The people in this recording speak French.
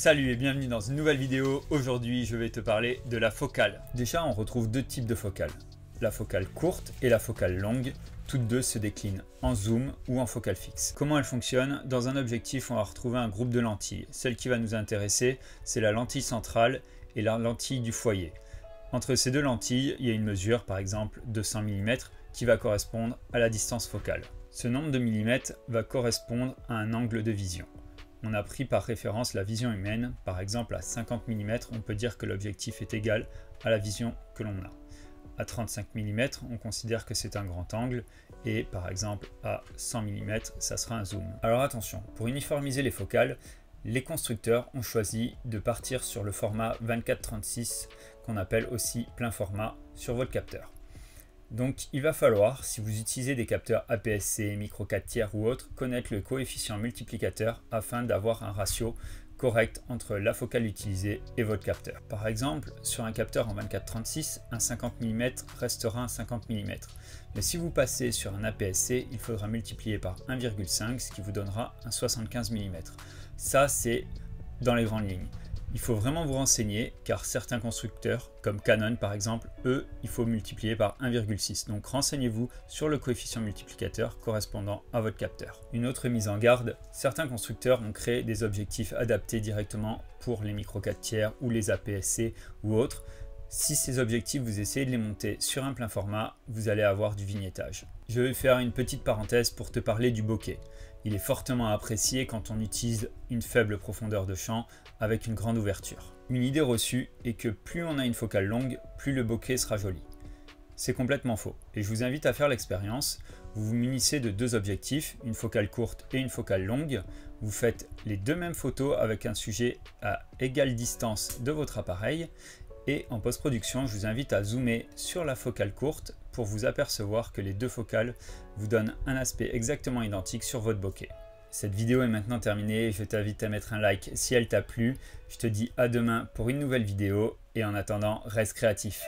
Salut et bienvenue dans une nouvelle vidéo. Aujourd'hui, je vais te parler de la focale. Déjà, on retrouve deux types de focales. La focale courte et la focale longue. Toutes deux se déclinent en zoom ou en focale fixe. Comment elles fonctionnent? Dans un objectif, on va retrouver un groupe de lentilles. Celle qui va nous intéresser, c'est la lentille centrale et la lentille du foyer. Entre ces deux lentilles, il y a une mesure, par exemple de 100 mm, qui va correspondre à la distance focale. Ce nombre de millimètres va correspondre à un angle de vision. On a pris par référence la vision humaine, par exemple à 50 mm, on peut dire que l'objectif est égal à la vision que l'on a. À 35 mm, on considère que c'est un grand angle et par exemple à 100 mm, ça sera un zoom. Alors attention, pour uniformiser les focales, les constructeurs ont choisi de partir sur le format 24-36 qu'on appelle aussi plein format sur votre capteur. Donc il va falloir, si vous utilisez des capteurs APS-C, micro 4 tiers ou autres, connaître le coefficient multiplicateur afin d'avoir un ratio correct entre la focale utilisée et votre capteur. Par exemple, sur un capteur en 24-36, un 50 mm restera un 50 mm. Mais si vous passez sur un APS-C, il faudra multiplier par 1,5, ce qui vous donnera un 75 mm. Ça, c'est dans les grandes lignes. Il faut vraiment vous renseigner car certains constructeurs, comme Canon par exemple, eux, il faut multiplier par 1,6. Donc renseignez-vous sur le coefficient multiplicateur correspondant à votre capteur. Une autre mise en garde, certains constructeurs ont créé des objectifs adaptés directement pour les micro 4 tiers ou les APS-C ou autres. Si ces objectifs, vous essayez de les monter sur un plein format, vous allez avoir du vignettage. Je vais faire une petite parenthèse pour te parler du bokeh. Il est fortement apprécié quand on utilise une faible profondeur de champ avec une grande ouverture. Une idée reçue est que plus on a une focale longue, plus le bokeh sera joli. C'est complètement faux et je vous invite à faire l'expérience. Vous vous munissez de deux objectifs, une focale courte et une focale longue. Vous faites les deux mêmes photos avec un sujet à égale distance de votre appareil. Et en post-production, je vous invite à zoomer sur la focale courte pour vous apercevoir que les deux focales vous donnent un aspect exactement identique sur votre bokeh. Cette vidéo est maintenant terminée, je t'invite à mettre un like si elle t'a plu. Je te dis à demain pour une nouvelle vidéo et en attendant, reste créatif.